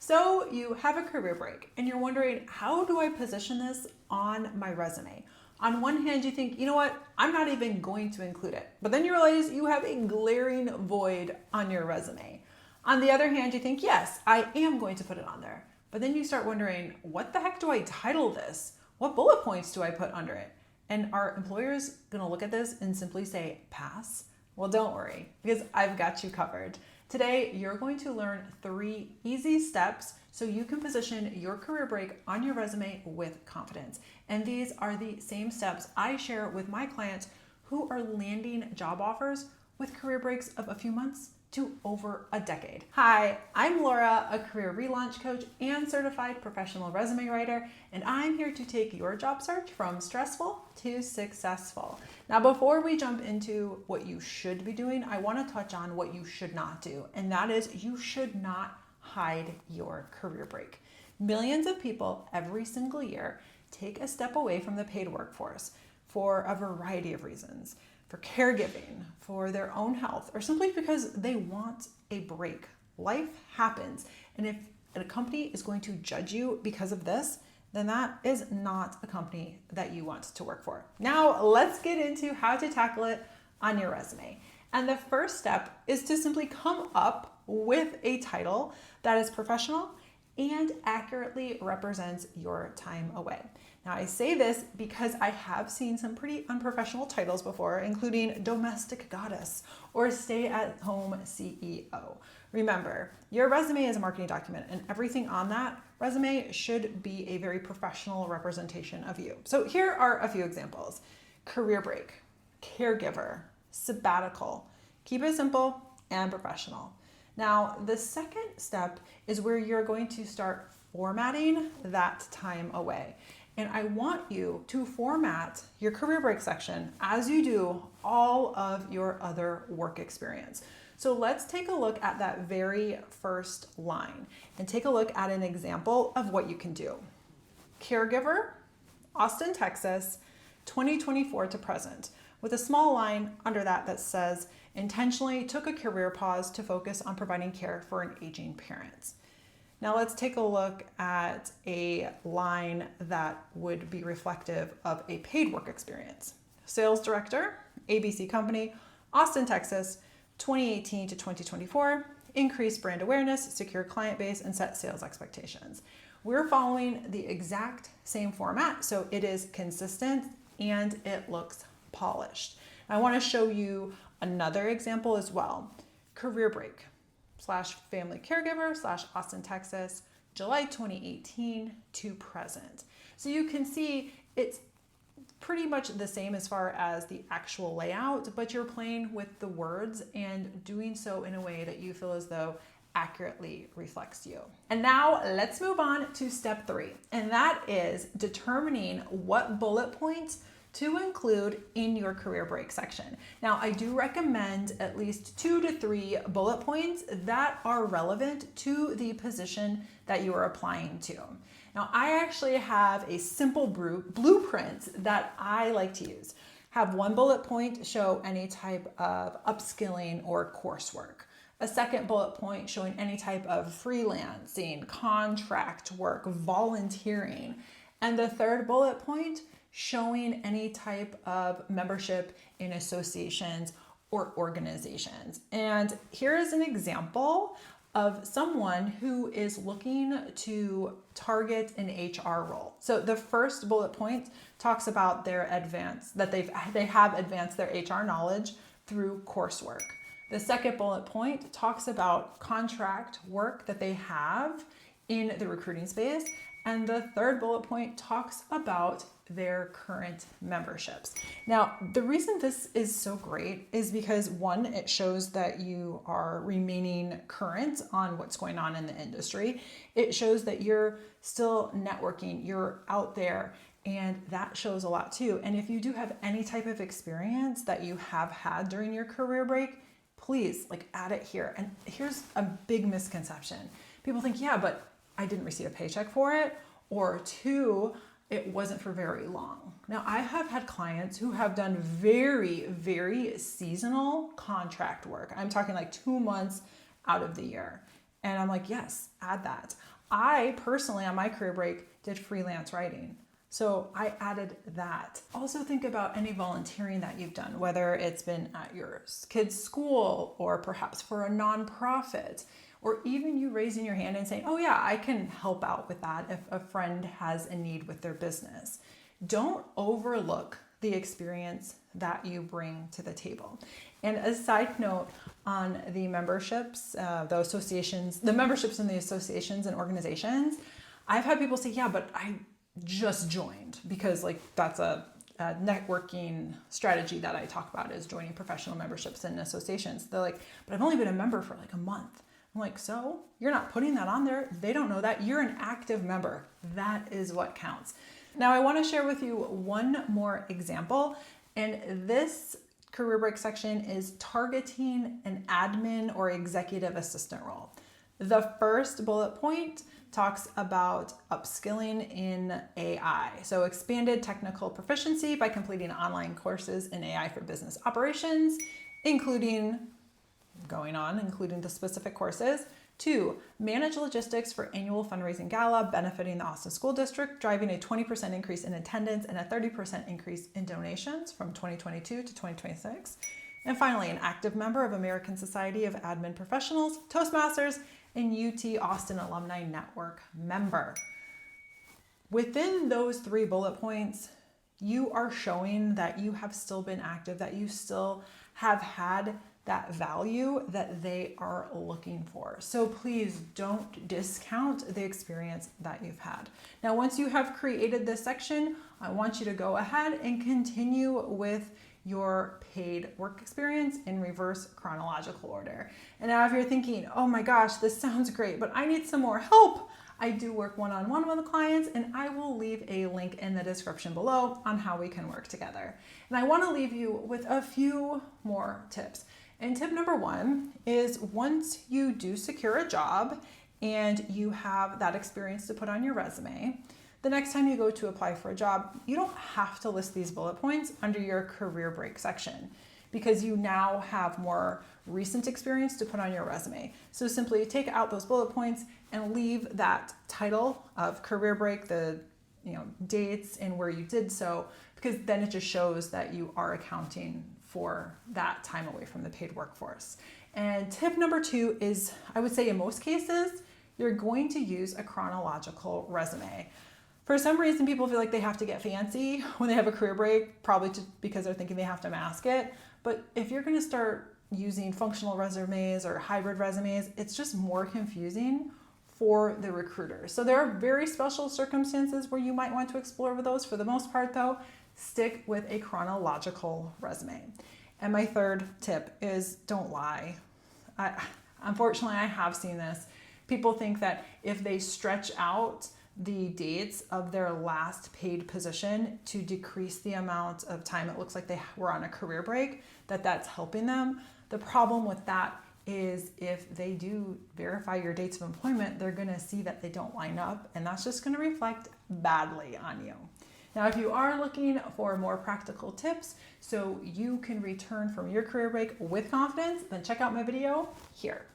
So you have a career break and you're wondering, how do I position this on my resume? On one hand, you think, you know what, I'm not even going to include it. But then you realize you have a glaring void on your resume. On the other hand, you think, yes, I am going to put it on there. But then you start wondering, what the heck do I title this? What bullet points do I put under it? And are employers going to look at this and simply say, pass? Well, don't worry, because I've got you covered. Today, you're going to learn 3 easy steps so you can position your career break on your resume with confidence. And these are the same steps I share with my clients who are landing job offers with career breaks of a few months to over a decade. Hi, I'm Laura, a career relaunch coach and certified professional resume writer, and I'm here to take your job search from stressful to successful. Now, before we jump into what you should be doing, I want to touch on what you should not do, and that is you should not hide your career break. Millions of people every single year take a step away from the paid workforce for a variety of reasons. For caregiving, for their own health, or simply because they want a break. Life happens. And if a company is going to judge you because of this, then that is not a company that you want to work for. Now, let's get into how to tackle it on your resume. And the first step is to simply come up with a title that is professional and accurately represents your time away. Now, I say this because I have seen some pretty unprofessional titles before, including domestic goddess or stay-at-home CEO. Remember, your resume is a marketing document, and everything on that resume should be a very professional representation of you. So here are a few examples: career break, caregiver, sabbatical. Keep it simple and professional. Now, the second step is where you're going to start formatting that time away. And I want you to format your career break section as you do all of your other work experience. So let's take a look at that very first line and take a look at an example of what you can do. Caregiver, Austin, Texas, 2024 to present, with a small line under that that says, intentionally took a career pause to focus on providing care for an aging parent. Now let's take a look at a line that would be reflective of a paid work experience. Sales director, ABC company, Austin, Texas, 2018 to 2024, increased brand awareness, secured client base, and set sales expectations. We're following the exact same format, so it is consistent and it looks polished. I want to show you another example as well. Career break / family caregiver / Austin, Texas, July 2018 to present. So you can see it's pretty much the same as far as the actual layout, but you're playing with the words and doing so in a way that you feel as though accurately reflects you. And now let's move on to step 3, and that is determining what bullet points to include in your career break section. Now, I do recommend at least 2 to 3 bullet points that are relevant to the position that you are applying to. Now, I actually have a simple blueprint that I like to use. Have 1 bullet point show any type of upskilling or coursework. A second bullet point showing any type of freelancing, contract work, volunteering. And the third bullet point showing any type of membership in associations or organizations. And here is an example of someone who is looking to target an HR role. So the first bullet point talks about their they have advanced their HR knowledge through coursework. The second bullet point talks about contract work that they have in the recruiting space. And the third bullet point talks about their current memberships. Now, the reason this is so great is because 1, it shows that you are remaining current on what's going on in the industry. It shows that you're still networking, you're out there, and that shows a lot too. And if you do have any type of experience that you have had during your career break, please add it here. And here's a big misconception. People think, yeah, but I didn't receive a paycheck for it, or 2, it wasn't for very long. Now, I have had clients who have done very, very seasonal contract work. I'm talking 2 months out of the year. And I'm like, yes, add that. I personally, on my career break, did freelance writing. So I added that. Also think about any volunteering that you've done, whether it's been at your kid's school or perhaps for a nonprofit, or even you raising your hand and saying, oh yeah, I can help out with that if a friend has a need with their business. Don't overlook the experience that you bring to the table. And a side note on the memberships, the associations, the memberships in the associations and organizations, I've had people say, yeah, but I just joined, because like that's a networking strategy that I talk about, is joining professional memberships and associations. They're like, but I've only been a member for like a month. I'm like, so you're not putting that on there. They don't know that. You're an active member. That is what counts. Now I want to share with you one more example, and this career break section is targeting an admin or executive assistant role. The first bullet point talks about upskilling in AI. So expanded technical proficiency by completing online courses in AI for business operations, including the specific courses. 2, manage logistics for annual fundraising gala benefiting the Austin School District, driving a 20% increase in attendance and a 30% increase in donations from 2022 to 2026. And finally, an active member of American Society of Admin Professionals, Toastmasters, and UT Austin Alumni Network member. Within those 3 bullet points, you are showing that you have still been active, that you still have had that value that they are looking for. So please don't discount the experience that you've had. Now, once you have created this section, I want you to go ahead and continue with your paid work experience in reverse chronological order. And now if you're thinking, oh my gosh, this sounds great, but I need some more help, I do work one-on-one with clients, and I will leave a link in the description below on how we can work together. And I want to leave you with a few more tips. And tip number 1 is, once you do secure a job and you have that experience to put on your resume, the next time you go to apply for a job, you don't have to list these bullet points under your career break section, because you now have more recent experience to put on your resume. So simply take out those bullet points and leave that title of career break, the dates and where you did so, because then it just shows that you are accounting for that time away from the paid workforce. And tip number 2 is, I would say in most cases, you're going to use a chronological resume. For some reason, people feel like they have to get fancy when they have a career break, probably because they're thinking they have to mask it. But if you're going to start using functional resumes or hybrid resumes, it's just more confusing for the recruiter. So there are very special circumstances where you might want to explore with those. For the most part though, stick with a chronological resume. And my third tip is, don't lie. Unfortunately, I have seen this. People think that if they stretch out the dates of their last paid position to decrease the amount of time it looks like they were on a career break, that's helping them. The problem with that is, if they do verify your dates of employment, they're going to see that they don't line up, and that's just going to reflect badly on you. Now, if you are looking for more practical tips so you can return from your career break with confidence, then check out my video here.